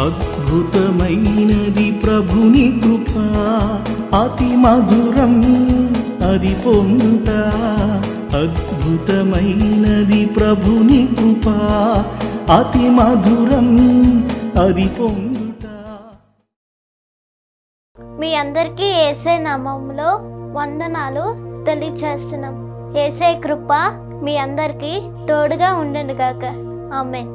అద్భుతమైనది ప్రభుని కృప, అతి మధురం అది పొందుట. అద్భుతమైనది ప్రభుని కృప, అతి మధురం అది పొందుట. మీ అందరికీ యేసే నామములో వందనాలు తెలియచేస్తున్నాం. యేసే కృప మీ అందరికీ తోడుగా ఉండండి గాక. ఆమేన్.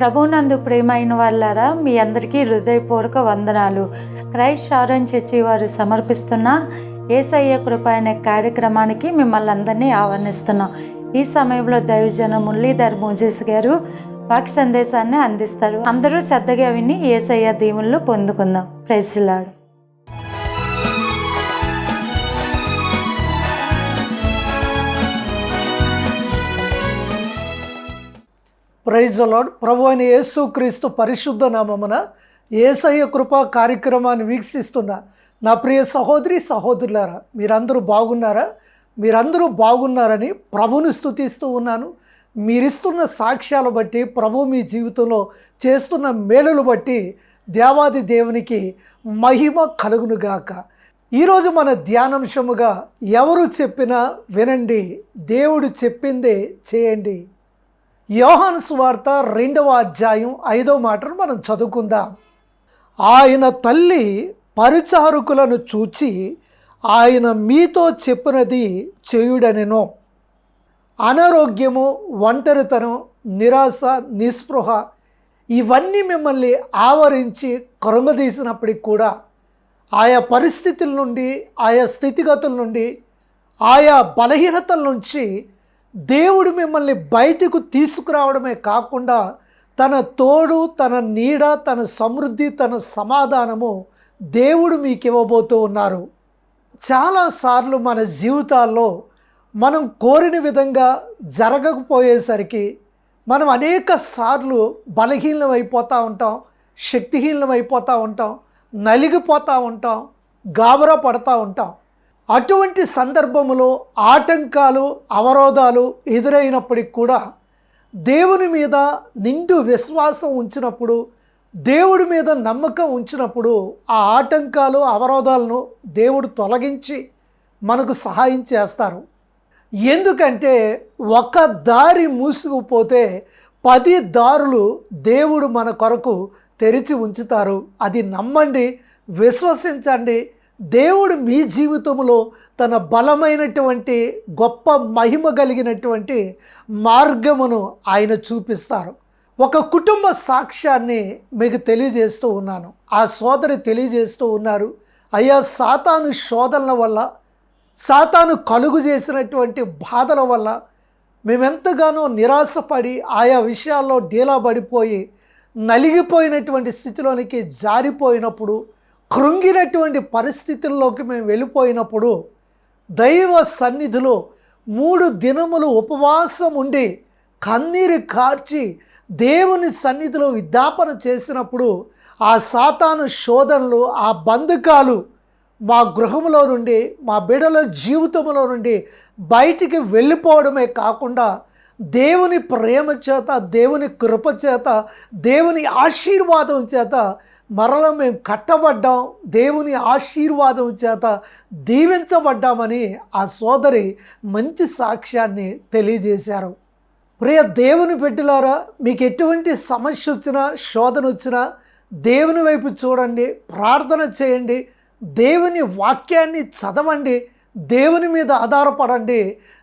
ప్రభునందు ప్రియమైన వాళ్ళారా, మీ అందరికీ హృదయపూర్వక వందనాలు. క్రైస్ట్ షారోన్ చర్చి వారు సమర్పిస్తున్న యేసయ్య కృప అనే కార్యక్రమానికి మిమ్మల్ని అందరినీ ఆహ్వానిస్తున్నాం. ఈ సమయంలో దైవజన మురళీధర్ మోజెస్ గారు వాక్య సందేశాన్ని అందిస్తారు. అందరూ శ్రద్ధగా విని యేసయ్య దీవెనలు పొందుకుందాం. Praise the lord. Praise the lord. ప్రభు అయిన యేసు క్రీస్తు పరిశుద్ధ నామమున యేసయ్య కృపా కార్యక్రమాన్ని వీక్షిస్తున్న నా ప్రియ సహోదరి సహోదరులారా, మీరందరూ బాగున్నారా? మీరందరూ బాగున్నారని ప్రభుని స్తుతిస్తూ ఉన్నాను. మీరిస్తున్న సాక్ష్యాలు బట్టి, ప్రభు మీ జీవితంలో చేస్తున్న మేలులు బట్టి దేవాది దేవునికి మహిమ కలుగునుగాక. ఈరోజు మన ధ్యానాంశముగా ఎవరు చెప్పినా వినండి, దేవుడు చెప్పిందే చేయండి. యోహాను సువార్త 2వ అధ్యాయం 5వ మాటను మనం చదువుకుందాం. ఆయన తల్లి పరిచారకులను చూచి ఆయన మీతో చెప్పినది చేయుడనెను. అనారోగ్యము, ఒంటరితనం, నిరాశ, నిస్పృహ ఇవన్నీ మిమ్మల్ని ఆవరించి కరుంగదీసినప్పటికి కూడా ఆయా పరిస్థితుల నుండి, ఆయా స్థితిగతుల నుండి, ఆయా బలహీనతల నుంచి దేవుడు మిమ్మల్ని బయటకు తీసుకురావడమే కాకుండా తన తోడు, తన నీడ, తన సమృద్ధి, తన సమాధానము దేవుడు మీకు ఇవ్వబోతూ ఉన్నారు. చాలాసార్లు మన జీవితాల్లో మనం కోరిన విధంగా జరగకపోయేసరికి మనం అనేక సార్లు బలహీనం అయిపోతూ ఉంటాం, శక్తిహీనం అయిపోతూ ఉంటాం, నలిగిపోతూ ఉంటాం, గాబరా పడుతూ ఉంటాం. అటువంటి సందర్భములో ఆటంకాలు, అవరోధాలు ఎదురైనప్పటికి కూడా దేవుని మీద నిండు విశ్వాసం ఉంచినప్పుడు, దేవుడి మీద నమ్మకం ఉంచినప్పుడు ఆ ఆటంకాలు, అవరోధాలను దేవుడు తొలగించి మనకు సహాయం చేస్తారు. ఎందుకంటే ఒక దారి మూసుకుపోతే 10 దారులు దేవుడు మన కొరకు తెరిచి ఉంచుతారు. అది నమ్మండి, విశ్వసించండి. దేవుడు మీ జీవితంలో తన బలమైనటువంటి గొప్ప మహిమ కలిగినటువంటి మార్గమును ఆయన చూపిస్తారు. ఒక కుటుంబ సాక్ష్యాన్ని మీకు తెలియజేస్తూ ఉన్నాను. ఆ సోదరి తెలియజేస్తూ ఉన్నారు, అయ్యా సాతాను శోధనల వల్ల, సాతాను కలుగు చేసినటువంటి బాధల వల్ల మేమెంతగానో నిరాశపడి ఆయా విషయాల్లో డీలా పడిపోయి నలిగిపోయినటువంటి స్థితిలోనికి జారిపోయినప్పుడు, కృంగినటువంటి పరిస్థితుల్లోకి మేము వెళ్ళిపోయినప్పుడు దైవ సన్నిధిలో 3 దినములు ఉపవాసం ఉండి కన్నీరు కార్చి దేవుని సన్నిధిలో విజ్ఞాపన చేసినప్పుడు ఆ సాతాను శోధనలు, ఆ బంధకాలు మా గృహంలో నుండి, మా బిడ్డల జీవితంలో నుండి బయటికి వెళ్ళిపోవడమే కాకుండా దేవుని ప్రేమ చేత, దేవుని కృప చేత, దేవుని ఆశీర్వాదం చేత మరల మేము కట్టబడ్డాం, దేవుని ఆశీర్వాదం చేత దీవించబడ్డామని ఆ సోదరి మంచి సాక్ష్యాన్ని తెలియజేశారు. ప్రియ దేవుని బిడ్డలారా, మీకు ఎటువంటి సమస్య వచ్చినా, శోధన వచ్చినా దేవుని వైపు చూడండి, ప్రార్థన చేయండి, దేవుని వాక్యాన్ని చదవండి, దేవుని మీద ఆధారపడండి.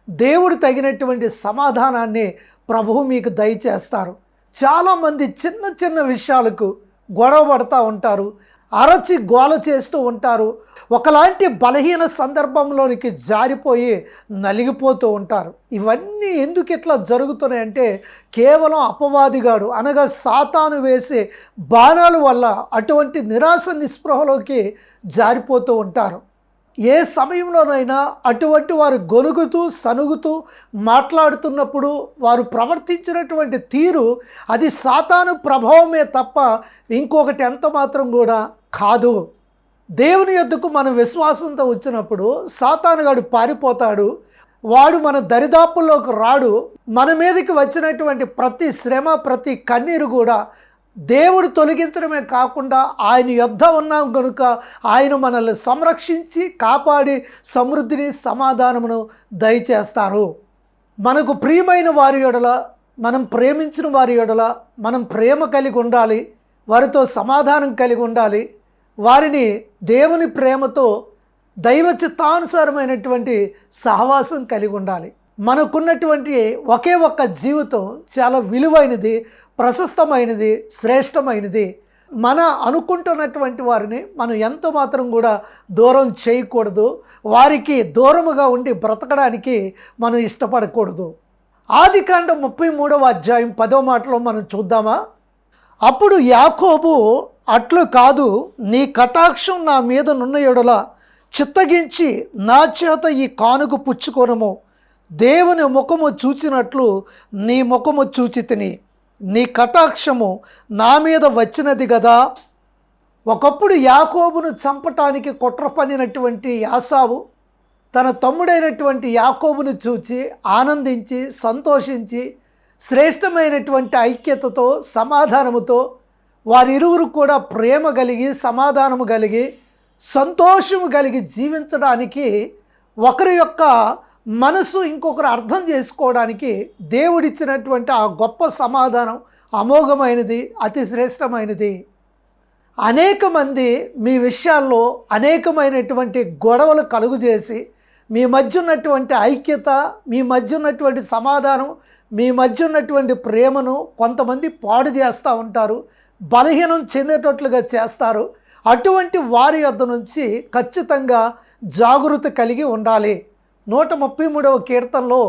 దేవుడు తగినటువంటి సమాధానాన్ని ప్రభువు మీకు దయచేస్తారు. చాలామంది చిన్న చిన్న విషయాలకు గొడవ పడుతూ ఉంటారు, అరచి గోల చేస్తూ ఉంటారు, ఒకలాంటి బలహీన సందర్భంలోనికి జారిపోయి నలిగిపోతూ ఉంటారు. ఇవన్నీ ఎందుకు ఇట్లా జరుగుతున్నాయంటే కేవలం అపవాదిగాడు అనగా సాతాను వేసే బాణాల వల్ల అటువంటి నిరాశ నిస్పృహలోకి జారిపోతూ ఉంటారు. ఏ సమయంలోనైనా అటువంటి వారు గొనుగుతూ సనుగుతూ మాట్లాడుతున్నప్పుడు వారు ప్రవర్తించినటువంటి తీరు అది సాతాను ప్రభావమే తప్ప ఇంకొకటి ఎంత మాత్రం కూడా కాదు. దేవుని యొద్దకు మన విశ్వాసంతో వచ్చినప్పుడు సాతానుగాడు పారిపోతాడు, వాడు మన దరిదాపుల్లోకి రాడు. మన మీదకి వచ్చినటువంటి ప్రతి శ్రమ, ప్రతి కన్నీరు కూడా దేవుడు తొలగించడమే కాకుండా ఆయన యొద్ద ఉన్నాం కనుక ఆయన మనల్ని సంరక్షించి కాపాడి సమృద్ధిని సమాధానమును దయచేస్తారు. మనకు ప్రియమైన వారి యొడల, మనం ప్రేమించిన వారి యొడల మనం ప్రేమ కలిగి ఉండాలి, వారితో సమాధానం కలిగి ఉండాలి, వారిని దేవుని ప్రేమతో దైవ చిత్తానుసారమైనటువంటి సహవాసం కలిగి ఉండాలి. మనకున్నటువంటి ఒకే ఒక్క జీవితం చాలా విలువైనది, ప్రశస్తమైనది, శ్రేష్టమైనది. మన అనుకుంటున్నటువంటి వారిని మనం ఎంత మాత్రం కూడా దూరం చేయకూడదు, వారికి దూరముగా ఉండి బ్రతకడానికి మనం ఇష్టపడకూడదు. ఆదికాండం 33వ అధ్యాయం 10వ మాటలో మనం చూద్దామా? అప్పుడు యాకోబు, అట్లు కాదు, నీ కటాక్షం నా మీద నున్న యెడల చిత్తగించి నా చేత ఈ కానుక పుచ్చుకొనుము. దేవుని ముఖము చూచినట్లు నీ ముఖము చూచితిని, నీ కటాక్షము నా మీద వచ్చినది కదా. ఒకప్పుడు యాకోబును చంపటానికి కుట్ర పన్నినటువంటి యాసావు తన తమ్ముడైనటువంటి యాకోబును చూచి ఆనందించి సంతోషించి శ్రేష్టమైనటువంటి ఐక్యతతో సమాధానముతో వారిరువురు కూడా ప్రేమ కలిగి సమాధానము కలిగి సంతోషము కలిగి జీవించడానికి, ఒకరి యొక్క మనసు ఇంకొకరు అర్థం చేసుకోవడానికి దేవుడిచ్చినటువంటి ఆ గొప్ప సమాధానం అమోఘమైనది, అతి శ్రేష్టమైనది. అనేక మంది మీ విషయాల్లో అనేకమైనటువంటి గొడవలు కలుగు చేసి మీ మధ్య ఉన్నటువంటి ఐక్యత, మీ మధ్య ఉన్నటువంటి సమాధానం, మీ మధ్య ఉన్నటువంటి ప్రేమను కొంతమంది పాడు చేస్తూ ఉంటారు, బలహీనం చెందేటట్లుగా చేస్తారు. అటువంటి వారి యొద్ద నుంచి ఖచ్చితంగా జాగృతి కలిగి ఉండాలి. 133వ కీర్తనలో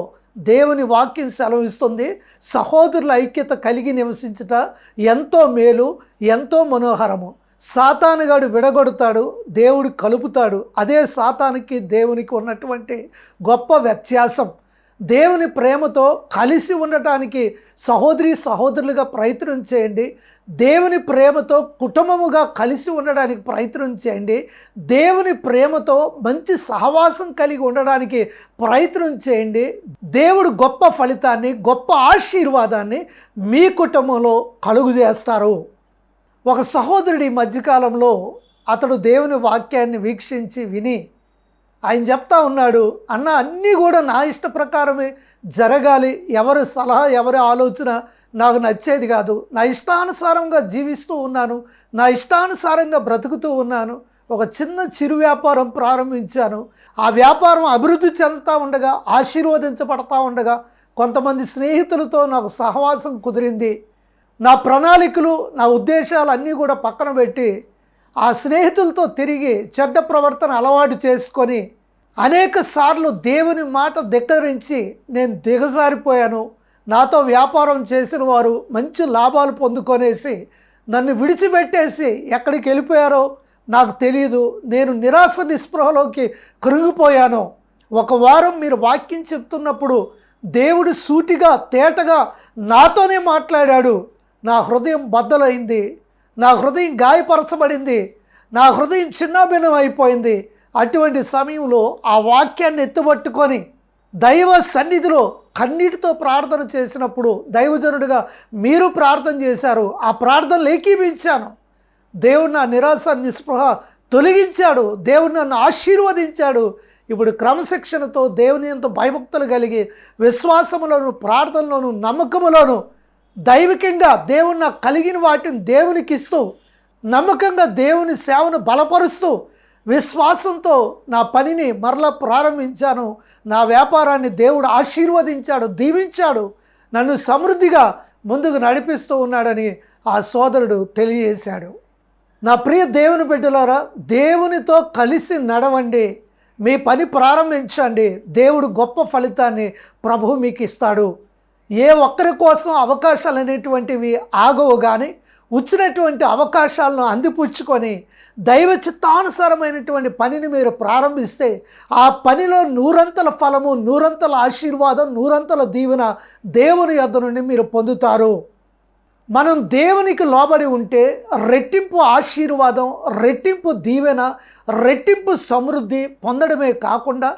దేవుని వాక్యం సెలవిస్తుంది, సహోదరుల ఐక్యత కలిగి నివసించుట ఎంతో మేలు, ఎంతో మనోహరము. సాతానుగాడు విడగొడతాడు, దేవుడు కలుపుతాడు. అదే సాతానికి దేవునికి ఉన్నటువంటి గొప్ప వ్యత్యాసం. దేవుని ప్రేమతో కలిసి ఉండటానికి సహోదరి సహోదరులుగా ప్రయత్నం చేయండి. దేవుని ప్రేమతో కుటుంబముగా కలిసి ఉండడానికి ప్రయత్నం చేయండి. దేవుని ప్రేమతో మంచి సహవాసం కలిగి ఉండడానికి ప్రయత్నం చేయండి. దేవుడు గొప్ప ఫలితాన్ని, గొప్ప ఆశీర్వాదాన్ని మీ కుటుంబంలో కలుగు చేస్తారు. ఒక సహోదరుడి మధ్యకాలంలో అతడు దేవుని వాక్యాన్ని వీక్షించి విని ఆయన చెప్తా ఉన్నాడు, అన్న అన్నీ కూడా నా ఇష్ట ప్రకారమే జరగాలి, ఎవరి సలహా ఎవరి ఆలోచన నాకు నచ్చేది కాదు, నా ఇష్టానుసారంగా జీవిస్తూ ఉన్నాను, నా ఇష్టానుసారంగా బ్రతుకుతూ ఉన్నాను. ఒక చిన్న చిరు వ్యాపారం ప్రారంభించాను, ఆ వ్యాపారం అభివృద్ధి చెందుతూ ఉండగా, ఆశీర్వదించబడతా ఉండగా కొంతమంది స్నేహితులతో నాకు సహవాసం కుదిరింది. నా ప్రణాళికలు, నా ఉద్దేశాలు అన్నీ కూడా పక్కన పెట్టి ఆ స్నేహితులతో తిరిగి చెడ్డ ప్రవర్తన అలవాటు చేసుకొని అనేక సార్లు దేవుని మాట ధిక్కరించి నేను దిగజారిపోయాను. నాతో వ్యాపారం చేసిన వారు మంచి లాభాలు పొందుకొనేసి నన్ను విడిచిపెట్టేసి ఎక్కడికి వెళ్ళిపోయారో నాకు తెలియదు. నేను నిరాశ నిస్పృహలోకి కృంగిపోయాను. ఒక వారం మీరు వాక్యం చెప్తున్నప్పుడు దేవుడు సూటిగా తేటగా నాతోనే మాట్లాడాడు. నా హృదయం బద్దలైంది, నా హృదయం గాయపరచబడింది, నా హృదయం చిన్నాభిన్నం అయిపోయింది. అటువంటి సమయంలో ఆ వాక్యాన్ని ఎత్తుపట్టుకొని దైవ సన్నిధిలో కన్నీటితో ప్రార్థన చేసినప్పుడు దైవజనుడిగా మీరు ప్రార్థన చేశారు. ఆ ప్రార్థనలు ఏకీభించాను. దేవుడు నా నిరాశ నిస్పృహ తొలగించాడు, దేవుడు నన్ను ఆశీర్వదించాడు. ఇప్పుడు క్రమశిక్షణతో దేవుని యందు భయభక్తులు కలిగి విశ్వాసములోను, ప్రార్థనలోను, నమ్మకములోను దైవికంగా దేవుని నాకు కలిగిన వాటిని దేవునికి ఇస్తూ, నమ్మకంగా దేవుని సేవను బలపరుస్తూ, విశ్వాసంతో నా పనిని మరలా ప్రారంభించాను. నా వ్యాపారాన్ని దేవుడు ఆశీర్వదించాడు, దీవించాడు, నన్ను సమృద్ధిగా ముందుకు నడిపిస్తూ ఉన్నాడని ఆ సోదరుడు తెలియజేశాడు. నా ప్రియ దేవుని బిడ్డలారా, దేవునితో కలిసి నడవండి, మీ పని ప్రారంభించండి. దేవుడు గొప్ప ఫలితాన్ని ప్రభువు మీకు ఇస్తాడు. ఏ ఒక్కరి కోసం అవకాశాలు అనేటువంటివి ఆగవు, కానీ వచ్చినటువంటి అవకాశాలను అందిపుచ్చుకొని దైవ చిత్తానుసారమైనటువంటి పనిని మీరు ప్రారంభిస్తే ఆ పనిలో నూరంతల ఫలము, నూరంతల ఆశీర్వాదం, నూరంతల దీవెన దేవుని యొద్ద నుండి మీరు పొందుతారు. మనం దేవునికి లోబడి ఉంటే రెట్టింపు ఆశీర్వాదం, రెట్టింపు దీవెన, రెట్టింపు సమృద్ధి పొందడమే కాకుండా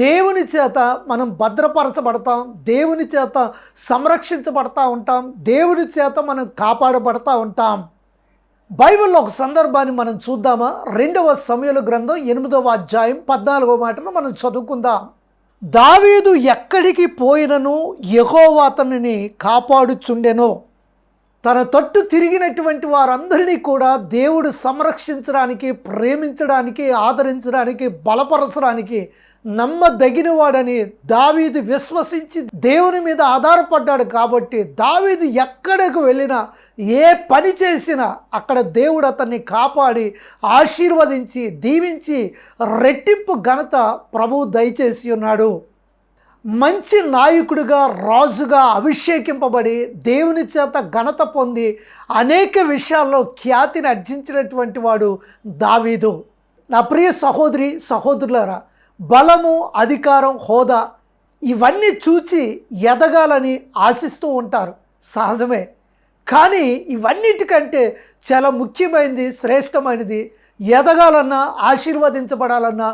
దేవుని చేత మనం భద్రపరచబడతాం, దేవుని చేత సంరక్షించబడతా ఉంటాం, దేవుని చేత మనం కాపాడబడతా ఉంటాం. బైబిల్లో ఒక సందర్భాన్ని మనం చూద్దామా? 2వ సమూయేలు గ్రంథం 8వ అధ్యాయం 14వ మాటను మనం చదువుకుందాం. దావీదు ఎక్కడికి పోయినను యెహోవా అతనిని కాపాడుచుండెను. తన తట్టు తిరిగినటువంటి వారందరినీ కూడా దేవుడు సంరక్షించడానికి, ప్రేమించడానికి, ఆదరించడానికి, బలపరచడానికి నమ్మదగిన వాడని దావీదు విశ్వసించి దేవుని మీద ఆధారపడ్డాడు. కాబట్టి దావీదు ఎక్కడికి వెళ్ళినా, ఏ పని చేసినా అక్కడ దేవుడు అతన్ని కాపాడి ఆశీర్వదించి దీవించి రెట్టింపు ఘనత ప్రభువు దయచేసి ఉన్నాడు. మంచి నాయకుడిగా, రాజుగా అభిషేకింపబడి దేవుని చేత ఘనత పొంది అనేక విషయాల్లో ఖ్యాతిని అర్జించినటువంటి వాడు దావీదు. నా ప్రియ సహోదరి సహోదరులారా, బలము, అధికారం, హోదా ఇవన్నీ చూచి ఎదగాలని ఆశిస్తూ ఉంటారు, సహజమే. కానీ ఇవన్నిటికంటే చాలా ముఖ్యమైనది, శ్రేష్టమైనది ఎదగాలన్నా, ఆశీర్వదించబడాలన్నా,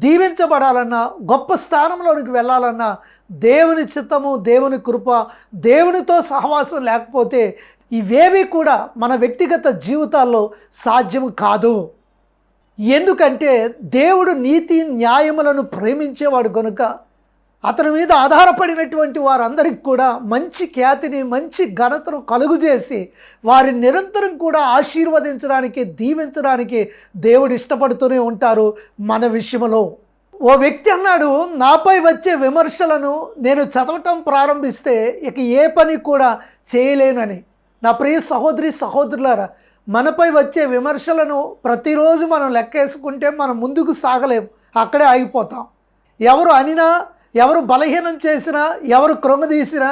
దీవించబడాలన్నా, గొప్ప స్థానంలోనికి వెళ్ళాలన్నా దేవుని చిత్తము, దేవుని కృప, దేవునితో సహవాసం లేకపోతే ఇవేవి కూడా మన వ్యక్తిగత జీవితాల్లో సాధ్యం కాదు. ఎందుకంటే దేవుడు నీతి న్యాయములను ప్రేమించేవాడు కనుక అతని మీద ఆధారపడినటువంటి వారందరికీ కూడా మంచి ఖ్యాతిని, మంచి ఘనతను కలుగుజేసి వారిని నిరంతరం కూడా ఆశీర్వదించడానికి, దీవించడానికి దేవుడు ఇష్టపడుతూనే ఉంటారు. మన విషయంలో ఓ వ్యక్తి అన్నాడు, నాపై వచ్చే విమర్శలను నేను చదవటం ప్రారంభిస్తే ఇక ఏ పని కూడా చేయలేనని. నా ప్రియ సహోదరి సహోదరులారా, మనపై వచ్చే విమర్శలను ప్రతిరోజు మనం లెక్కేసుకుంటే మనం ముందుకు సాగలేం, అక్కడే ఆగిపోతాం. ఎవరు అనినా, ఎవరు బలహీనం చేసినా, ఎవరు కృంగదీసినా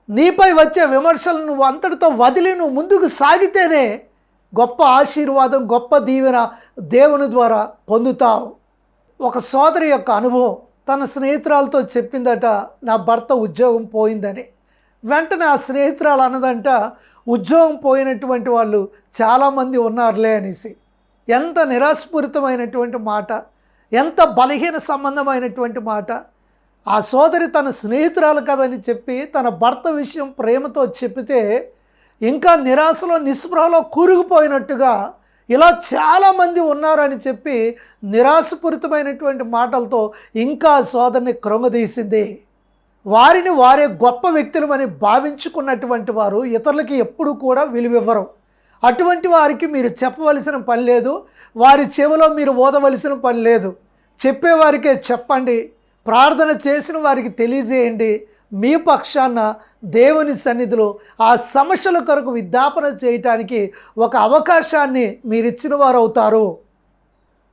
నీపై వచ్చే విమర్శలను నువ్వు అంతటితో వదిలి నువ్వు ముందుకు సాగితేనే గొప్ప ఆశీర్వాదం, గొప్ప దీవెన దేవుని ద్వారా పొందుతావు. ఒక సోదరి యొక్క అనుభవం తన స్నేహితురాలతో చెప్పిందట, నా భర్త ఉద్యోగం పోయిందని. వెంటనే ఆ స్నేహితురాలు అన్నదంట, ఉద్యోగం పోయినటువంటి వాళ్ళు చాలామంది ఉన్నారులే అనేసి. ఎంత నిరాశపూరితమైనటువంటి మాట, ఎంత బలహీన సంబంధమైనటువంటి మాట. ఆ సోదరి తన స్నేహితురాలు కదని చెప్పి తన భర్త విషయం ప్రేమతో చెప్పితే ఇంకా నిరాశలో, నిస్పృహలో కూరుకుపోయినట్టుగా ఇలా చాలామంది ఉన్నారని చెప్పి నిరాశపూరితమైనటువంటి మాటలతో ఇంకా సోదరిని కృంగదీసింది. వారిని వారే గొప్ప వ్యక్తులమని భావించుకున్నటువంటి వారు ఇతరులకి ఎప్పుడు కూడా విలువివ్వరు. అటువంటి వారికి మీరు చెప్పవలసిన పని లేదు, వారి చెవిలో మీరు ఓదవలసిన పని లేదు. చెప్పేవారికే చెప్పండి, ప్రార్థన చేసిన వారికి తెలియజేయండి. మీ పక్షాన దేవుని సన్నిధిలో ఆ సమస్యల కొరకు విజ్ఞాపన చేయటానికి ఒక అవకాశాన్ని మీరు ఇచ్చిన వారు అవుతారు.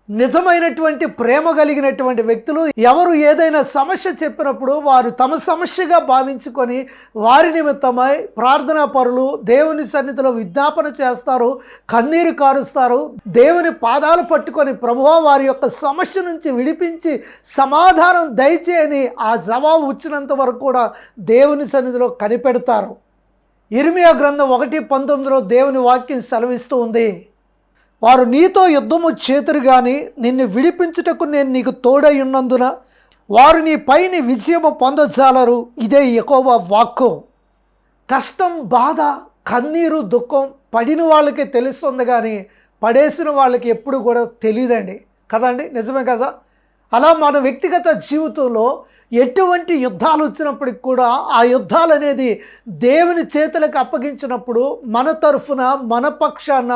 నిజమైనటువంటి ప్రేమ కలిగినటువంటి వ్యక్తులు ఎవరు ఏదైనా సమస్య చెప్పినప్పుడు వారు తమ సమస్యగా భావించుకొని వారి నిమిత్తమై ప్రార్థనా పరులు దేవుని సన్నిధిలో విజ్ఞాపన చేస్తారు, కన్నీరు కారుస్తారు, దేవుని పాదాలు పట్టుకొని ప్రభువా వారి యొక్క సమస్య నుంచి విడిపించి సమాధానం దయచేయని ఆ జవాబు వచ్చినంత వరకు కూడా దేవుని సన్నిధిలో కనిపెడతారు. ఇర్మియా గ్రంథం 1:19 దేవుని వాక్యం సెలవిస్తూ ఉంది, వారు నీతో యుద్ధము చేతురు కానీ నిన్ను విడిపించుటకు నేను నీకు తోడై ఉన్నందున వారు నీ పైన విజయము పొందజాలరు. ఇదే యెహోవా వాక్కు. కష్టం, బాధ, కన్నీరు, దుఃఖం పడిన వాళ్ళకి తెలుస్తుంది కానీ పడేసిన వాళ్ళకి ఎప్పుడు కూడా తెలియదండి కదండి, నిజమే కదా? అలా మన వ్యక్తిగత జీవితంలో ఎటువంటి యుద్ధాలు వచ్చినప్పటికి కూడా ఆ యుద్ధాలు అనేది దేవుని చేతులకు అప్పగించినప్పుడు మన తరఫున, మన పక్షాన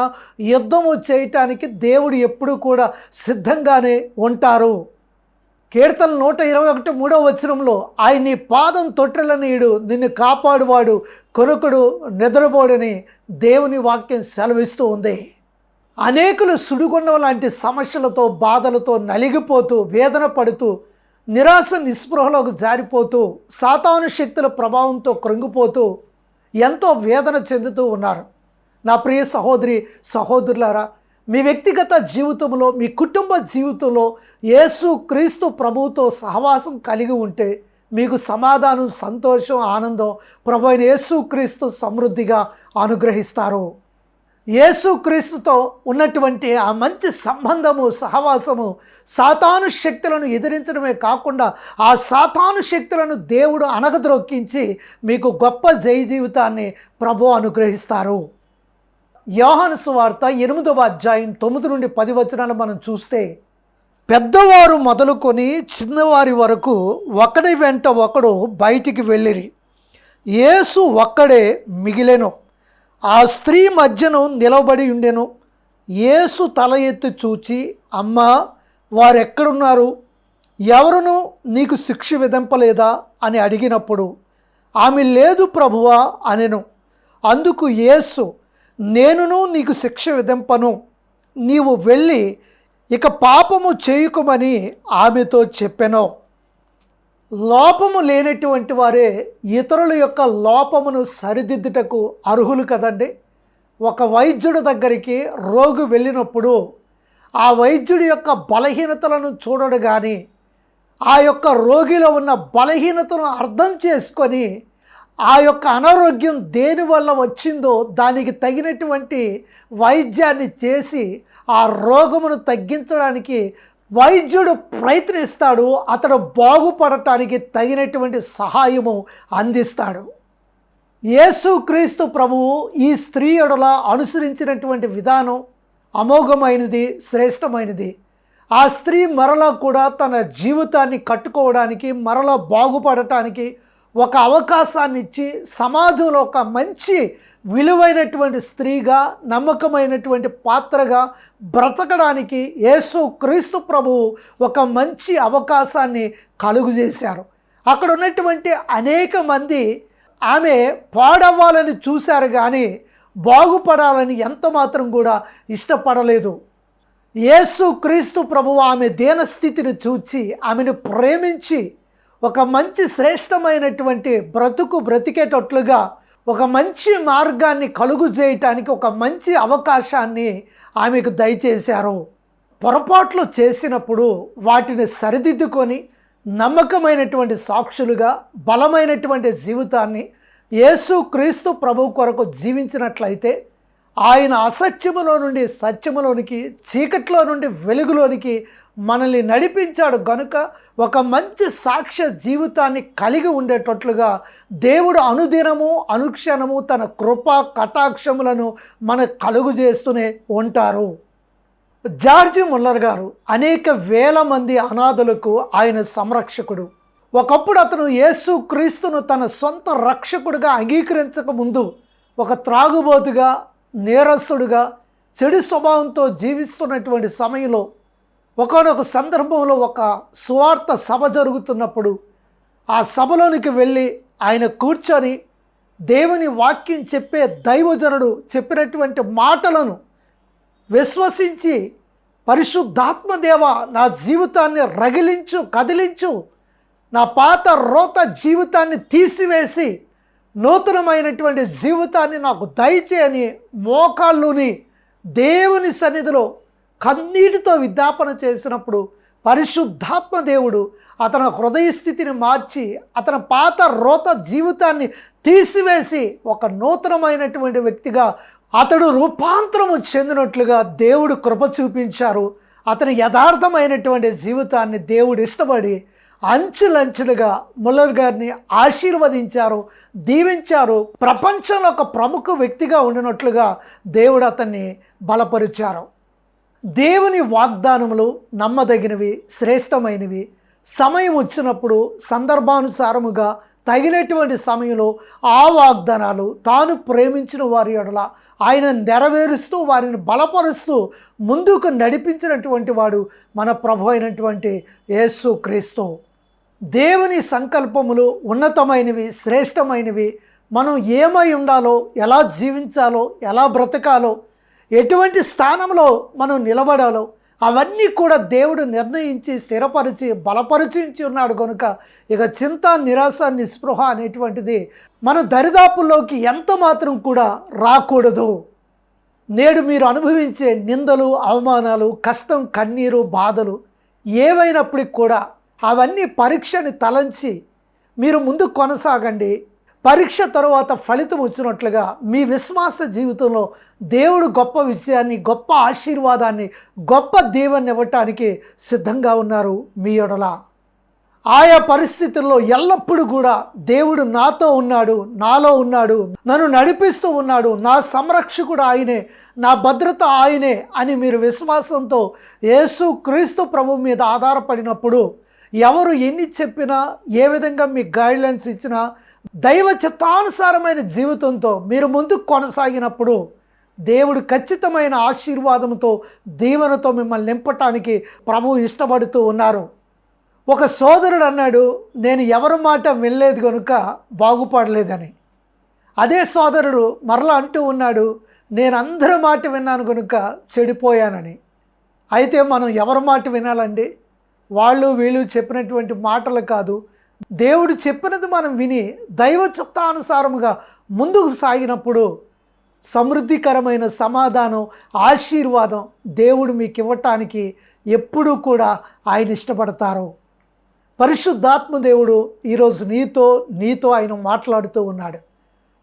యుద్ధము చేయటానికి దేవుడు ఎప్పుడు కూడా సిద్ధంగానే ఉంటారు. కీర్తన 121:3 ఆయన నీ పాదం తొట్టెలనీయుడు, నిన్ను కాపాడువాడు, కొనుకుడు నిద్రపోడని దేవుని వాక్యం సెలవిస్తూ ఉంది. అనేకులు సుడిగుండం లాంటి సమస్యలతో, బాధలతో నలిగిపోతూ, వేదన పడుతూ, నిరాశ నిస్పృహలోకి జారిపోతూ, సాతాను శక్తుల ప్రభావంతో కృంగిపోతూ ఎంతో వేదన చెందుతూ ఉన్నారు. నా ప్రియ సహోదరి సహోదరులారా, మీ వ్యక్తిగత జీవితంలో, మీ కుటుంబ జీవితంలో యేసు క్రీస్తు ప్రభువుతో సహవాసం కలిగి ఉంటే మీకు సమాధానం, సంతోషం, ఆనందం ప్రభు అయిన యేసుక్రీస్తు సమృద్ధిగా అనుగ్రహిస్తారు. యేసుక్రీస్తుతో ఉన్నటువంటి ఆ మంచి సంబంధము, సహవాసము సాతాను శక్తులను ఎదిరించడమే కాకుండా ఆ సాతాను శక్తులను దేవుడు అణగద్రొక్కించి మీకు గొప్ప జయ జీవితాన్ని ప్రభు అనుగ్రహిస్తారు. యోహాను సువార్త 8వ అధ్యాయం 9 నుండి 10 వచనాలు మనం చూస్తే, పెద్దవారు మొదలుకొని చిన్నవారి వరకు ఒకడి వెంట ఒకడు బయటికి వెళ్ళిరి. యేసు ఒక్కడే మిగిలెను. ఆ స్త్రీ మధ్యను నిలబడి ఉండెను. యేసు తల ఎత్తి చూచి, అమ్మా, వారెక్కడున్నారు? ఎవరును నీకు శిక్ష విధింపలేదా అని అడిగినప్పుడు ఆమె, లేదు ప్రభువా అనెను. అందుకు యేసు, నేనును నీకు శిక్ష విధింపను, నీవు వెళ్ళి ఇక పాపము చేయకుమని ఆమెతో చెప్పెను. లోపము లేనటువంటి వారే ఇతరుల యొక్క లోపమును సరిదిద్దుటకు అర్హులు కదండి. ఒక వైద్యుడి దగ్గరికి రోగి వెళ్ళినప్పుడు ఆ వైద్యుడి యొక్క బలహీనతలను చూడడు కానీ ఆ యొక్క రోగిలో ఉన్న బలహీనతను అర్థం చేసుకొని ఆ యొక్క అనారోగ్యం దేనివల్ల వచ్చిందో దానికి తగినటువంటి వైద్యాన్ని చేసి ఆ రోగమును తగ్గించడానికి వైద్యుడు ప్రయత్నిస్తాడు. అతడు బాగుపడటానికి తగినటువంటి సహాయము అందిస్తాడు. యేసుక్రీస్తు ప్రభువు ఈ స్త్రీ ఎడల అనుసరించినటువంటి విధానం అమోఘమైనది, శ్రేష్టమైనది. ఆ స్త్రీ మరలా కూడా తన జీవితాన్ని కట్టుకోవడానికి, మరలా బాగుపడటానికి ఒక అవకాశాన్ని ఇచ్చి సమాజంలో ఒక మంచి విలువైనటువంటి స్త్రీగా, నమ్మకమైనటువంటి పాత్రగా బ్రతకడానికి యేసుక్రీస్తు ప్రభువు ఒక మంచి అవకాశాన్ని కలుగజేశారు. అక్కడ ఉన్నటువంటి అనేక మంది ఆమె పాడవ్వాలని చూశారు కానీ బాగుపడాలని ఎంత మాత్రం కూడా ఇష్టపడలేదు. యేసుక్రీస్తు ప్రభువు ఆమె దీనస్థితిని చూచి ఆమెను ప్రేమించి ఒక మంచి శ్రేష్టమైనటువంటి బ్రతికేటట్లుగా ఒక మంచి మార్గాన్ని కలుగు చేయటానికి ఒక మంచి అవకాశాన్ని ఆమెకు దయచేశారు. పొరపాట్లు చేసినప్పుడు వాటిని సరిదిద్దుకొని నమ్మకమైనటువంటి సాక్షులుగా బలమైనటువంటి జీవితాన్ని యేసుక్రీస్తు ప్రభు కొరకు జీవించినట్లయితే ఆయన అసత్యములో నుండి సత్యములోనికి, చీకట్లో నుండి వెలుగులోనికి మనల్ని నడిపించాడు గనుక ఒక మంచి సాక్ష్య జీవితాన్ని కలిగి ఉండేటట్లుగా దేవుడు అనుదినము అనుక్షణము తన కృప కటాక్షములను మనకు కలుగు చేస్తూనే ఉంటారు. జార్జి ముల్లర్ గారు అనేక వేల మంది అనాథులకు ఆయన సంరక్షకుడు. ఒకప్పుడు అతను యేసుక్రీస్తును తన సొంత రక్షకుడిగా అంగీకరించక ముందు ఒక త్రాగుబోతుగా, నేరస్తుడుగా, చెడు స్వభావంతో జీవిస్తున్నటువంటి సమయంలో ఒకానొక సందర్భంలో ఒక సువార్త సభ జరుగుతున్నప్పుడు ఆ సభలోనికి వెళ్ళి ఆయన కూర్చొని దేవుని వాక్యం చెప్పే దైవజనుడు చెప్పినటువంటి మాటలను విశ్వసించి, పరిశుద్ధాత్మ దేవ, నా జీవితాన్ని రగిలించు, కదిలించు, నా పాత రోత జీవితాన్ని తీసివేసి నూతనమైనటువంటి జీవితాన్ని నాకు దయచేయని మోకాళ్ళుని దేవుని సన్నిధిలో కన్నీటితో విజ్ఞాపన చేసినప్పుడు పరిశుద్ధాత్మ దేవుడు అతని హృదయ స్థితిని మార్చి అతని పాత రోత జీవితాన్ని తీసివేసి ఒక నూతనమైనటువంటి వ్యక్తిగా అతడు రూపాంతరము చెందినట్లుగా దేవుడు కృప చూపించారు. అతని యథార్థమైనటువంటి జీవితాన్ని దేవుడు ఇష్టపడి అంచులంచులుగా ముల్లర్ గారిని ఆశీర్వదించారు, దీవించారు. ప్రపంచంలో ఒక ప్రముఖ వ్యక్తిగా ఉండినట్లుగా దేవుడు అతన్ని బలపరిచారు. దేవుని వాగ్దానములు నమ్మదగినవి, శ్రేష్టమైనవి. సమయం వచ్చినప్పుడు సందర్భానుసారముగా తగినటువంటి సమయంలో ఆ వాగ్దానాలు తాను ప్రేమించిన వారి ఎడల ఆయన నెరవేరుస్తూ వారిని బలపరుస్తూ ముందుకు నడిపించినటువంటి వాడు మన ప్రభు అయినటువంటి యేసుక్రీస్తు. దేవుని సంకల్పములు ఉన్నతమైనవి, శ్రేష్టమైనవి. మనం ఏమై ఉండాలో, ఎలా జీవించాలో, ఎలా బ్రతకాలో, ఎటువంటి స్థానంలో మనం నిలబడాలో అవన్నీ కూడా దేవుడు నిర్ణయించి స్థిరపరిచి బలపరిచి ఉన్నాడు కనుక ఇక చింత, నిరాశ, నిస్పృహ అనేటువంటిది మన దరిదాపుల్లోకి ఎంత మాత్రం కూడా రాకూడదు. నేడు మీరు అనుభవించే నిందలు, అవమానాలు, కష్టం, కన్నీరు, బాధలు ఏవైనప్పటికి కూడా అవన్నీ పరీక్షని తలంచి మీరు ముందు కొనసాగండి. పరీక్ష తరువాత ఫలితం వచ్చినట్లుగా మీ విశ్వాస జీవితంలో దేవుడు గొప్ప విజయాన్ని, గొప్ప ఆశీర్వాదాన్ని, గొప్ప దీవెనని ఇవ్వటానికి సిద్ధంగా ఉన్నారు మీ ఎడల. ఆయా పరిస్థితుల్లో ఎల్లప్పుడూ కూడా దేవుడు నాతో ఉన్నాడు, నాలో ఉన్నాడు, నన్ను నడిపిస్తూ ఉన్నాడు, నా సంరక్షకుడు ఆయనే, నా భద్రత ఆయనే అని మీరు విశ్వాసంతో యేసు క్రీస్తు ప్రభు మీద ఆధారపడినప్పుడు ఎవరు ఎన్ని చెప్పినా, ఏ విధంగా మీ గైడ్లైన్స్ ఇచ్చినా, దైవ చిత్తానుసారమైన జీవితంతో మీరు ముందుకు కొనసాగినప్పుడు దేవుడు ఖచ్చితమైన ఆశీర్వాదంతో, దీవెనతో మిమ్మల్ని నింపటానికి ప్రభువు ఇష్టపడుతూ ఉన్నారు. ఒక సోదరుడు అన్నాడు, నేను ఎవరి మాట వినలేదు కనుక బాగుపడలేదని. అదే సోదరుడు మరలా అంటూ ఉన్నాడు, నేను అందరి మాట విన్నాను కనుక చెడిపోయానని. అయితే మనం ఎవరి మాట వినాలండి? వాళ్ళు వీళ్ళు చెప్పినటువంటి మాటలు కాదు, దేవుడు చెప్పినది మనం విని దైవ చిత్తానుసారముగా ముందుకు సాగినప్పుడు సమృద్ధికరమైన సమాధానం, ఆశీర్వాదం దేవుడు మీకు ఇవ్వటానికి ఎప్పుడూ కూడా ఆయన ఇష్టపడతారు. పరిశుద్ధాత్మ దేవుడు ఈరోజు నీతో ఆయన మాట్లాడుతూ ఉన్నాడు.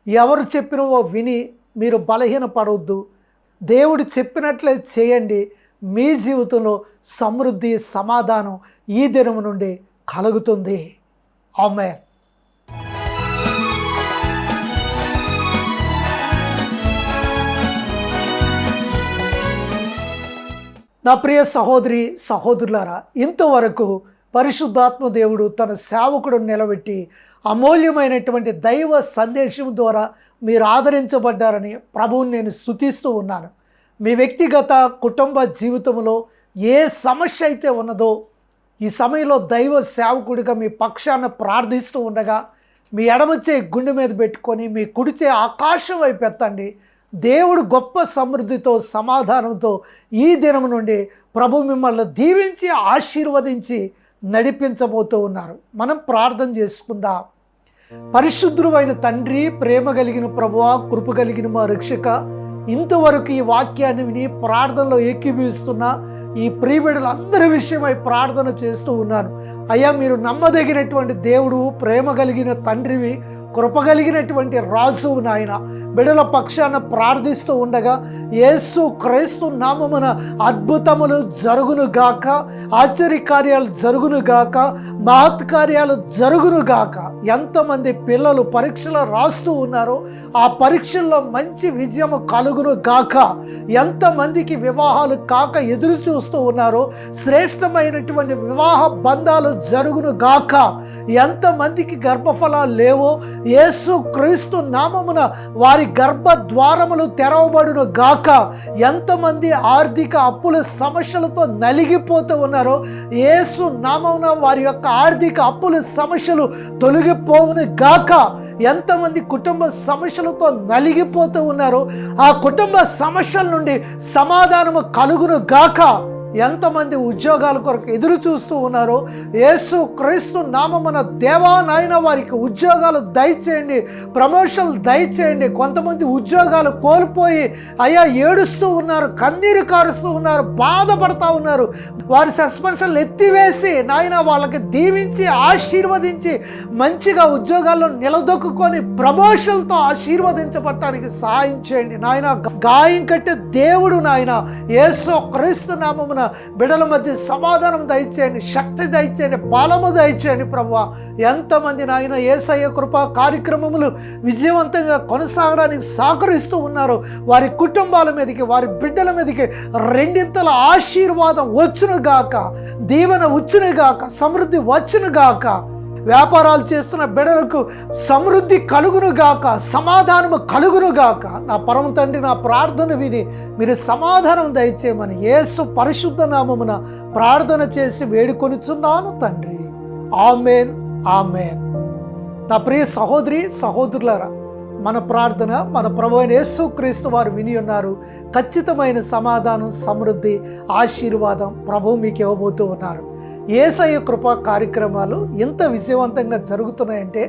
ఎవరు చెప్పినవో విని మీరు బలహీనపడవద్దు. దేవుడు చెప్పినట్లే చేయండి. మీ జీవితంలో సమృద్ధి, సమాధానం ఈ దినం నుండి కలుగుతుంది. ఆమేన్. నా ప్రియ సహోదరి సహోదరులారా, ఇంతవరకు పరిశుద్ధాత్మ దేవుడు తన సేవకుడు నిలబెట్టి అమూల్యమైనటువంటి దైవ సందేశం ద్వారా మీరు ఆదరించబడ్డారని ప్రభువుని నేను స్తుతిస్తూ ఉన్నాను. మీ వ్యక్తిగత కుటుంబ జీవితంలో ఏ సమస్య అయితే ఉన్నదో ఈ సమయంలో దైవ సేవకుడిగా మీ పక్షాన ప్రార్థిస్తూ ఉండగా మీ ఎడమచ్చే గుండె మీద పెట్టుకొని మీ కుడిచే ఆకాశం వైపు ఎత్తండి. దేవుడు గొప్ప సమృద్ధితో, సమాధానంతో ఈ దినం నుండి ప్రభు మిమ్మల్ని దీవించి ఆశీర్వదించి నడిపించబోతూ ఉన్నారు. మనం ప్రార్థన చేసుకుందాం. పరిశుద్ధుడైన తండ్రి, ప్రేమ కలిగిన ప్రభువా, కృప కలిగిన మా రక్షక, ఇంతవరకు ఈ వాక్యాన్ని విని ప్రార్థనలో ఏకీభవిస్తున్న ఈ ప్రియబిడ్డలందరి విషయమై ప్రార్థన చేస్తూ ఉన్నాను. అయ్యా, మీరు నమ్మదగినటువంటి దేవుడు, ప్రేమ కలిగిన తండ్రివి, కృప కలిగినటువంటి రాజు నాయన. బిడ్డల పక్షాన ప్రార్థిస్తూ ఉండగా యేసు క్రీస్తు నామమున అద్భుతములు జరుగునుగాక, ఆశ్చర్యకార్యాలు జరుగునుగాక, మహత్కార్యాలు జరుగునుగాక. ఎంతమంది పిల్లలు పరీక్షలు రాస్తూ ఉన్నారో ఆ పరీక్షల్లో మంచి విజయము కలుగునుగాక. ఎంతమందికి వివాహాలు కాక ఎదురు చూస్తూ ఉన్నారో శ్రేష్టమైనటువంటి వివాహ బంధాలు జరుగునుగాక. ఎంతమందికి గర్భఫలాలు లేవో యేసు క్రీస్తు నామమున వారి గర్భ ద్వారములు తెరవబడును గాక. ఎంతమంది ఆర్థిక అప్పుల సమస్యలతో నలిగిపోతూ ఉన్నారో యేసు నామమున వారి యొక్క ఆర్థిక అప్పుల సమస్యలు తొలగిపోవును గాక. ఎంతమంది కుటుంబ సమస్యలతో నలిగిపోతూ ఉన్నారో ఆ కుటుంబ సమస్యల నుండి సమాధానము కలుగును గాక. ఎంతమంది ఉద్యోగాల కొరకు ఎదురు చూస్తూ ఉన్నారో యేసు క్రీస్తు నామమున దేవా నాయన వారికి ఉద్యోగాలు దయచేయండి, ప్రమోషన్లు దయచేయండి. కొంతమంది ఉద్యోగాలు కోల్పోయి అయ్యా ఏడుస్తూ ఉన్నారు, కన్నీరు కారుస్తూ ఉన్నారు, బాధపడతా ఉన్నారు. వారి సస్పెన్షన్లు ఎత్తివేసి నాయన వాళ్ళకి దీవించి ఆశీర్వదించి మంచిగా ఉద్యోగాల్లో నిలదొక్కుని ప్రమోషన్లతో ఆశీర్వదించబడటానికి సహాయం చేయండి నాయన. గాయం కట్టే దేవుడు నాయన యేసు క్రీస్తు నామమున బిడ్డల మధ్య సమాధానం దయచేయండి, శక్తి దయచేయండి, బలము దయచేయండి ప్రభువా. ఎంతమంది నాయన యేసయ్య కృపా కార్యక్రమములు విజయవంతంగా కొనసాగడానికి సహకరిస్తూ ఉన్నారో వారి కుటుంబాల మీదకి, వారి బిడ్డల మీదకి రెండింతల ఆశీర్వాదం వచ్చునుగాక, దీవెన వచ్చునుగాక, సమృద్ధి వచ్చునుగాక. వ్యాపారాలు చేస్తున్న బిడ్డలకు సమృద్ధి కలుగునుగాక, సమాధానము కలుగునుగాక. నా పరమ తండ్రి, నా ప్రార్థన విని మీరు సమాధానం దయచేయమని యేసు పరిశుద్ధ నామమున ప్రార్థన చేసి వేడుకొనిచున్నాను తండ్రి. ఆమేన్, ఆమేన్. నా ప్రియ సహోదరి సహోదరులారా, మన ప్రార్థన మన ప్రభువైన యేసు క్రీస్తు వారు విని ఉన్నారు. ఖచ్చితమైన సమాధానం, సమృద్ధి, ఆశీర్వాదం ప్రభు మీకు ఇవ్వబోతూ ఉన్నారు. యేసయ్య కృపా కార్యక్రమాలు ఎంత విజయవంతంగా జరుగుతున్నాయంటే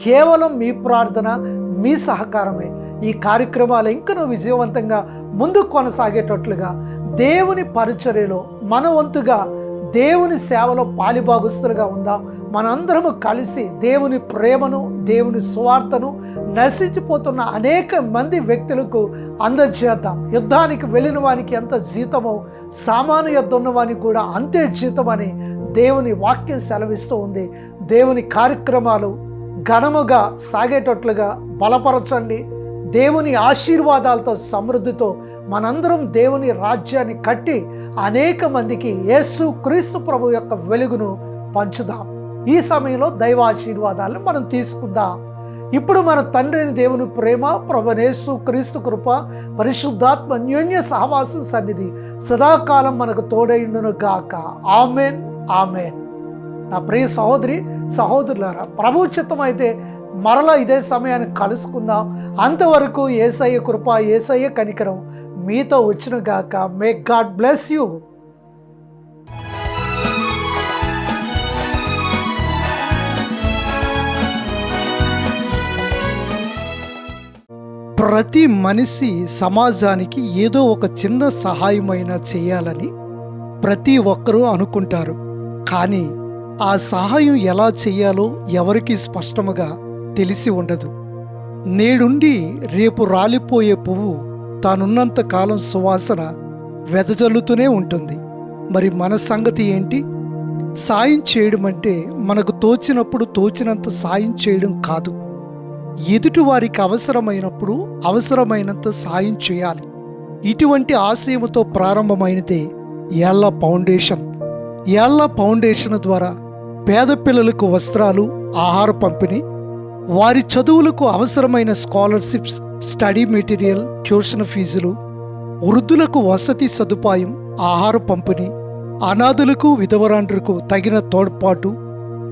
కేవలం మీ ప్రార్థన, మీ సహకారమే. ఈ కార్యక్రమాలు ఇంకనూ విజయవంతంగా ముందుకు కొనసాగేటట్లుగా దేవుని పరిచర్యలో మన వంతుగా దేవుని సేవలో పాలిభాగస్తులుగా ఉందాం. మనందరము కలిసి దేవుని ప్రేమను, దేవుని సువార్తను నశించిపోతున్న అనేక మంది వ్యక్తులకు అందజేద్దాం. యుద్ధానికి వెళ్ళిన వానికి ఎంత జీతమో సామాను యుద్ధ ఉన్న వానికి కూడా అంతే జీతమని దేవుని వాక్యం సెలవిస్తూ ఉంది. దేవుని కార్యక్రమాలు ఘనముగా సాగేటట్లుగా బలపరచండి. దేవుని ఆశీర్వాదాలతో సమృద్ధితో మనందరం దేవుని రాజ్యాన్ని కట్టి అనేక మందికి యేసు క్రీస్తు ప్రభు యొక్క వెలుగును పంచుదాం. ఈ సమయంలో దైవ ఆశీర్వాదాలను మనం తీసుకుందాం. ఇప్పుడు మన తండ్రిని దేవుని ప్రేమ, ప్రభువైన యేసు క్రీస్తు కృప, పరిశుద్ధాత్మ అన్యోన్య సహవాసం సన్నిధి సదాకాలం మనకు తోడైండును గాక. Amen, amen. నా ప్రియ సహోదరి సహోదరులారా, ప్రభు చిత్తం అయితే మరలా ఇదే సమయాన్ని కలుసుకుందాం. అంతవరకు యేసయ్య కృప, యేసయ్య కనికరం మీతో వచ్చిన గాక. May God bless you. ప్రతి మనిషి సమాజానికి ఏదో ఒక చిన్న సహాయమైనా చేయాలని ప్రతి ఒక్కరూ అనుకుంటారు. కానీ ఆ సహాయం ఎలా చేయాలో ఎవరికీ స్పష్టముగా తెలిసి ఉండదు. నేడుండి రేపు రాలిపోయే పువ్వు తానున్నంత కాలం సువాసన వెదజల్లుతూనే ఉంటుంది. మరి మన సంగతి ఏంటి? సాయం చేయడం అంటే మనకు తోచినప్పుడు తోచినంత సాయం చేయడం కాదు. ఎదుటి వారికి అవసరమైనప్పుడు అవసరమైనంత సాయం చేయాలి. ఇటువంటి ఆశయంతో ప్రారంభమైనదే యాళ్ళ ఫౌండేషన్. యాళ్ళ ఫౌండేషన్ ద్వారా పేద పిల్లలకు వస్త్రాలు, ఆహార పంపిణీ, వారి చదువులకు అవసరమైన స్కాలర్షిప్స్, స్టడీ మెటీరియల్, ట్యూషన్ ఫీజులు, వృద్ధులకు వసతి సదుపాయం, ఆహార పంపిణీ, అనాథులకు విధవరాండ్రులకు తగిన తోడ్పాటు,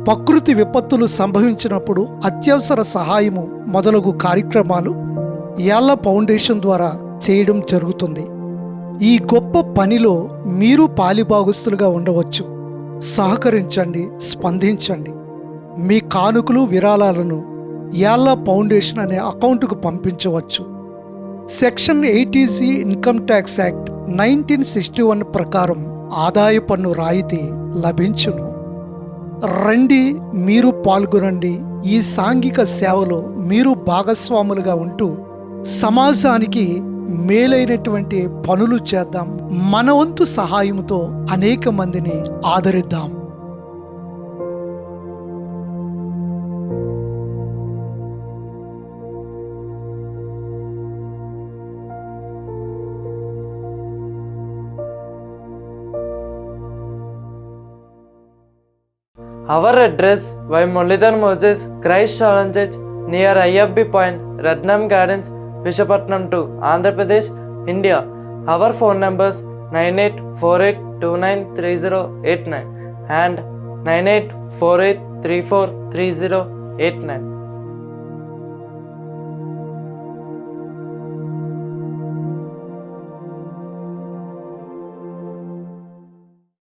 ప్రకృతి విపత్తులు సంభవించినప్పుడు అత్యవసర సహాయము మొదలగు కార్యక్రమాలు యాళ్ళ ఫౌండేషన్ ద్వారా చేయడం జరుగుతుంది. ఈ గొప్ప పనిలో మీరు పాలిభాగస్తులుగా ఉండవచ్చు. సహకరించండి, స్పందించండి. మీ కానుకలు, విరాళాలను యాళ్ళ ఫౌండేషన్ అనే అకౌంట్కు పంపించవచ్చు. Section 80C income tax act 1961 ప్రకారం ఆదాయ పన్ను రాయితీ లభించును. రండి, మీరు పాల్గొనండి. ఈ సాంఘిక సేవలో మీరు భాగస్వాములుగా ఉంటూ సమాజానికి మేలైనటువంటి పనులు చేద్దాం. మన వంతు సహాయంతో అనేక మందిని ఆదరిద్దాం. Our address: by Mullidhar Moses, Christ Shalom Church, near IFB Point, Ratnam Gardens, Visakhapatnam 2, Andhra Pradesh, India. Our phone numbers 9848293089 and 9848343089.